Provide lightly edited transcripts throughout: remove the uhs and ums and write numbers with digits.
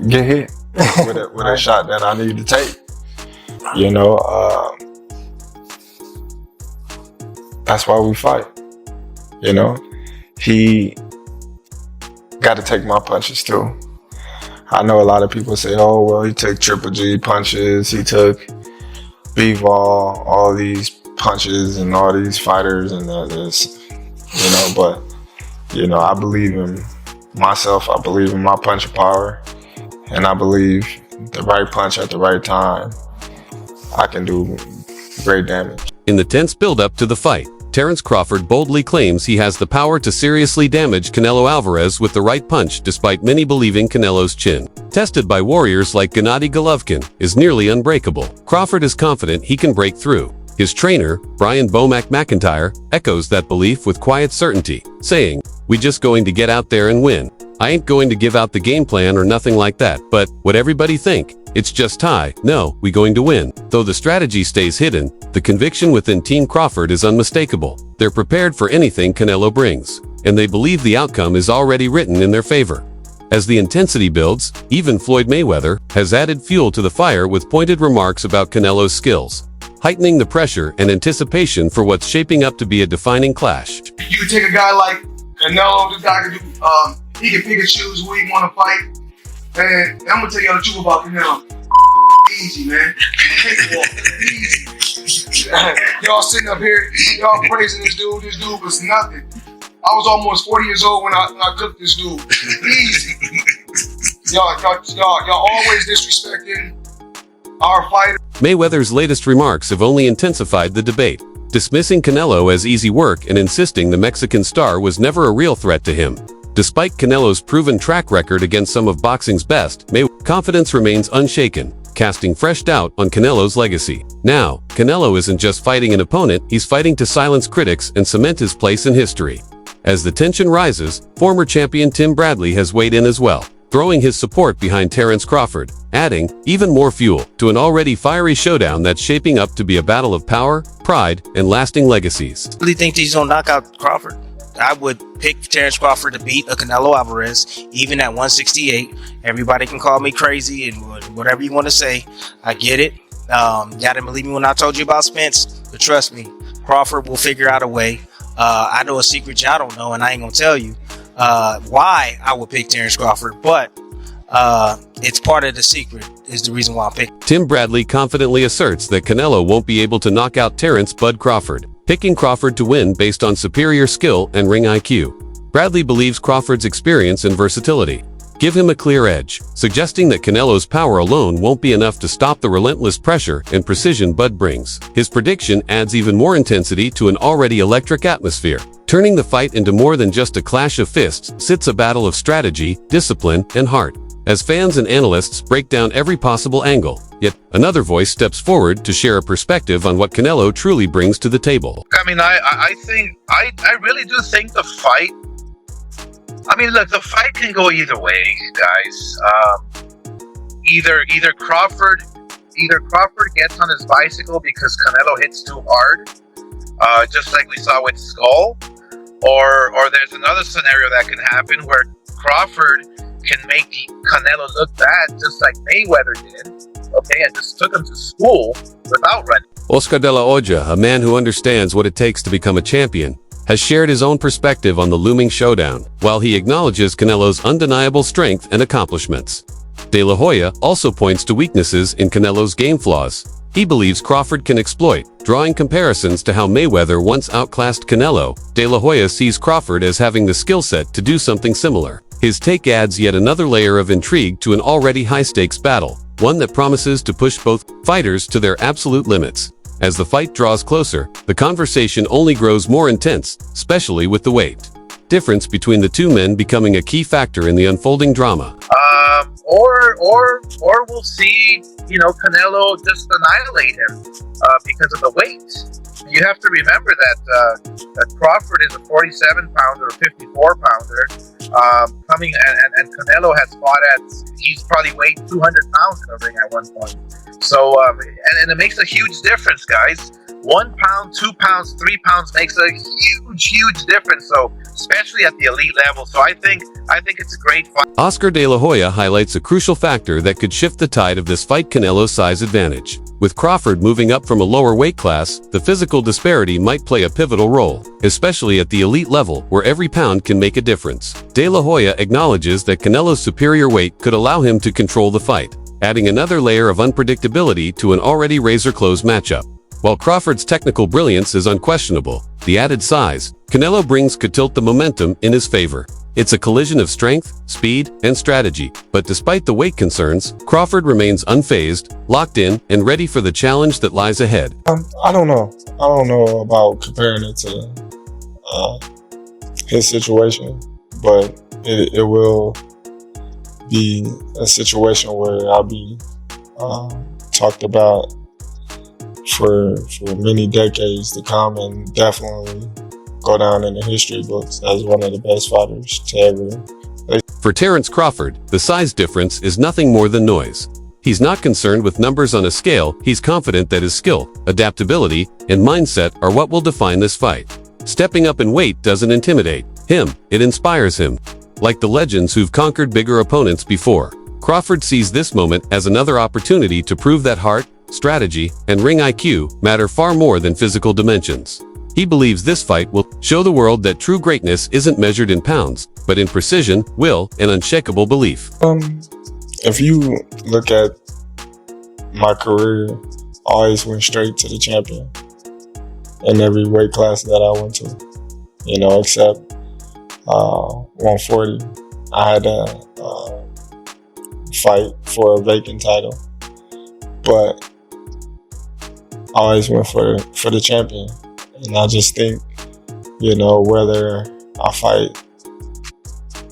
get hit with a shot that I need to take. You know, that's why we fight. You know, he got to take my punches too. I know a lot of people say, oh, well, he took Triple G punches, he took B-Ball, all these punches and all these fighters and this, you know, but, you know, I believe in myself, I believe in my punching power, and I believe the right punch at the right time, I can do great damage. In the tense build-up to the fight, Terence Crawford boldly claims he has the power to seriously damage Canelo Alvarez with the right punch, despite many believing Canelo's chin, tested by warriors like Gennady Golovkin, is nearly unbreakable. Crawford is confident he can break through. His trainer, Bomac McIntyre, echoes that belief with quiet certainty, saying, "We just going to get out there and win. I ain't going to give out the game plan or nothing like that, but what everybody think? It's just tie. No, we going to win." Though the strategy stays hidden, the conviction within Team Crawford is unmistakable. They're prepared for anything Canelo brings, and they believe the outcome is already written in their favor. As the intensity builds, even Floyd Mayweather has added fuel to the fire with pointed remarks about Canelo's skills, heightening the pressure and anticipation for what's shaping up to be a defining clash. You can take a guy like Canelo, this guy can do, he can pick and choose who he want to fight. And I'm gonna tell y'all the truth about Canelo. Easy, man. Easy. Y'all sitting up here, y'all praising this dude was nothing. I was almost 40 years old when I cooked this dude. Easy. Y'all always disrespecting our fighter. Mayweather's latest remarks have only intensified the debate, dismissing Canelo as easy work and insisting the Mexican star was never a real threat to him. Despite Canelo's proven track record against some of boxing's best, Mayweather's confidence remains unshaken, casting fresh doubt on Canelo's legacy. Now, Canelo isn't just fighting an opponent, he's fighting to silence critics and cement his place in history. As the tension rises, former champion Tim Bradley has weighed in as well, throwing his support behind Terence Crawford, adding even more fuel to an already fiery showdown that's shaping up to be a battle of power, pride, and lasting legacies. I really think he's gonna knock out Crawford. I would pick Terence Crawford to beat a Canelo Alvarez, even at 168. Everybody can call me crazy and whatever you want to say. I get it. Y'all didn't believe me when I told you about Spence, but trust me, Crawford will figure out a way. I know a secret y'all don't know, and I ain't gonna tell you why I would pick Terence Crawford, but it's part of the secret is the reason why I'm picking. Tim Bradley confidently asserts that Canelo won't be able to knock out Terence "Bud" Crawford, picking Crawford to win based on superior skill and ring IQ. Bradley believes Crawford's experience and versatility give him a clear edge, suggesting that Canelo's power alone won't be enough to stop the relentless pressure and precision Bud brings. His prediction adds even more intensity to an already electric atmosphere, turning the fight into more than just a clash of fists. Sits a battle of strategy, discipline, and heart, as fans and analysts break down every possible angle. Yet, another voice steps forward to share a perspective on what Canelo truly brings to the table. I mean, I really do think the fight, I mean, look, the fight can go either way, guys. Either Crawford gets on his bicycle because Canelo hits too hard, just like we saw with Skull, or there's another scenario that can happen where Crawford can make Canelo look bad, just like Mayweather did, okay, and just took him to school without running. Oscar de la Hoya, a man who understands what it takes to become a champion, has shared his own perspective on the looming showdown, while he acknowledges Canelo's undeniable strength and accomplishments. De la Hoya also points to weaknesses in Canelo's game flaws. He believes Crawford can exploit, drawing comparisons to how Mayweather once outclassed Canelo. De la Hoya sees Crawford as having the skill set to do something similar. His take adds yet another layer of intrigue to an already high-stakes battle, one that promises to push both fighters to their absolute limits. As the fight draws closer, the conversation only grows more intense, especially with the weight difference between the two men becoming a key factor in the unfolding drama. Or we'll see, Canelo just annihilate him because of the weight. You have to remember that Crawford is a 47-pounder or 54-pounder, coming and Canelo has fought he's probably weighed 200 pounds in the ring at one point. So, and it makes a huge difference, guys. 1 pound, 2 pounds, 3 pounds makes a huge difference. So especially at the elite level. So I think it's a great fight. Oscar De La Hoya highlights a crucial factor that could shift the tide of this fight: Canelo's size advantage. With Crawford moving up from a lower weight class, the physical disparity might play a pivotal role, especially at the elite level where every pound can make a difference. De La Hoya acknowledges that Canelo's superior weight could allow him to control the fight, adding another layer of unpredictability to an already razor-close matchup. While Crawford's technical brilliance is unquestionable, the added size Canelo brings could tilt the momentum in his favor. It's a collision of strength, speed, and strategy, but despite the weight concerns, Crawford remains unfazed, locked in, and ready for the challenge that lies ahead. I don't know. I don't know about comparing it to his situation, but it will be a situation where I'll be talked about for many decades to come, and definitely go down in the history books as one of the best fighters to ever. For Terence Crawford, the size difference is nothing more than noise. He's not concerned with numbers on a scale. He's confident that his skill, adaptability, and mindset are what will define this fight. Stepping up in weight doesn't intimidate him, it inspires him. Like the legends who've conquered bigger opponents before, Crawford sees this moment as another opportunity to prove that heart, strategy, and ring IQ matter far more than physical dimensions. He believes this fight will show the world that true greatness isn't measured in pounds, but in precision, will, and unshakable belief. If you look at my career, I always went straight to the champion in every weight class that I went to, except 140. I had to fight for a vacant title, but I always went for the champion. And I just think, whether I fight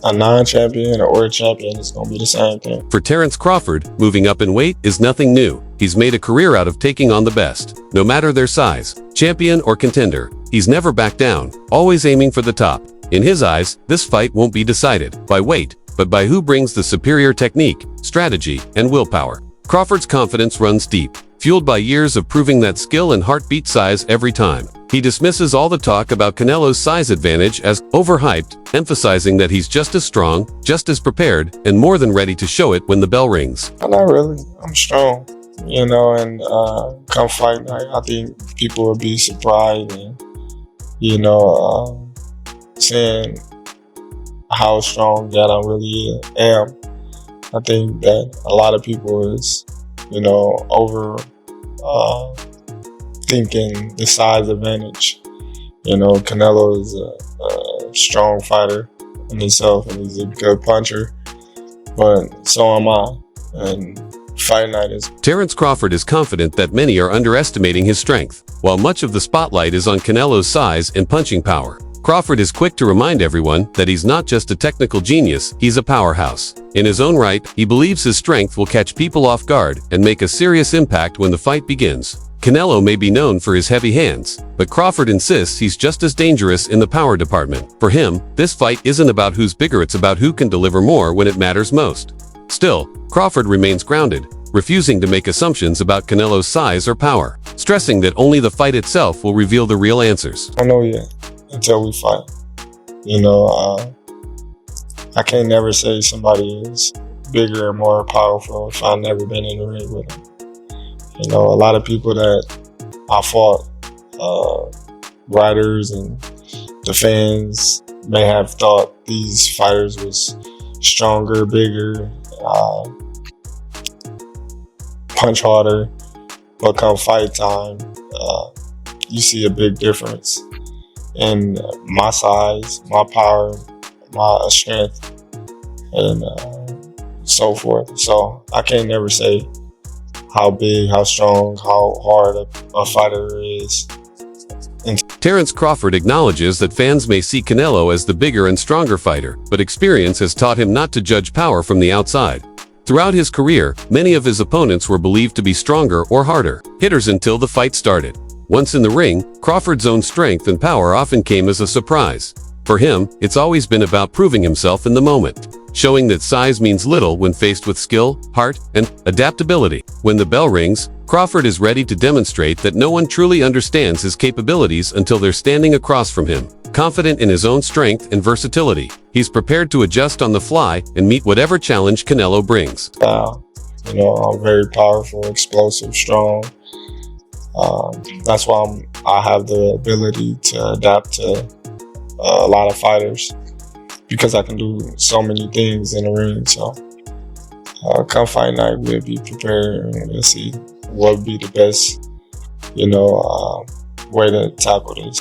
a non-champion or a champion, it's going to be the same thing. For Terence Crawford, moving up in weight is nothing new. He's made a career out of taking on the best. No matter their size, champion or contender, he's never backed down, always aiming for the top. In his eyes, this fight won't be decided by weight, but by who brings the superior technique, strategy, and willpower. Crawford's confidence runs deep, fueled by years of proving that skill and heartbeat size every time. He dismisses all the talk about Canelo's size advantage as overhyped, emphasizing that he's just as strong, just as prepared, and more than ready to show it when the bell rings. Not really. I'm strong, and come fight night, I think people will be surprised and, seeing how strong that I really am. I think that a lot of people is, over thinking the size advantage. Canelo is a strong fighter in himself, and he's a good puncher, but so am I. And fight night is... Terence Crawford is confident that many are underestimating his strength, while much of the spotlight is on Canelo's size and punching power. Crawford is quick to remind everyone that he's not just a technical genius, he's a powerhouse. In his own right, he believes his strength will catch people off guard and make a serious impact when the fight begins. Canelo may be known for his heavy hands, but Crawford insists he's just as dangerous in the power department. For him, this fight isn't about who's bigger, it's about who can deliver more when it matters most. Still, Crawford remains grounded, refusing to make assumptions about Canelo's size or power, stressing that only the fight itself will reveal the real answers. I don't know yet until we fight. I can't never say somebody is bigger or more powerful if I've never been in the ring with them. A lot of people that I fought, writers and the fans may have thought these fighters was stronger, bigger, punch harder, but come fight time, you see a big difference in my size, my power, my strength, and so forth. So I can't never say how big, how strong, how hard a fighter is. Terence Crawford acknowledges that fans may see Canelo as the bigger and stronger fighter, but experience has taught him not to judge power from the outside. Throughout his career, many of his opponents were believed to be stronger or harder hitters until the fight started. Once in the ring, Crawford's own strength and power often came as a surprise. For him, it's always been about proving himself in the moment, showing that size means little when faced with skill, heart, and adaptability. When the bell rings, Crawford is ready to demonstrate that no one truly understands his capabilities until they're standing across from him. Confident in his own strength and versatility, he's prepared to adjust on the fly and meet whatever challenge Canelo brings. I'm very powerful, explosive, strong. That's why I have the ability to adapt to a lot of fighters, because I can do so many things in the ring. So come fight night, we'll be prepared and we'll see what would be the best, way to tackle this.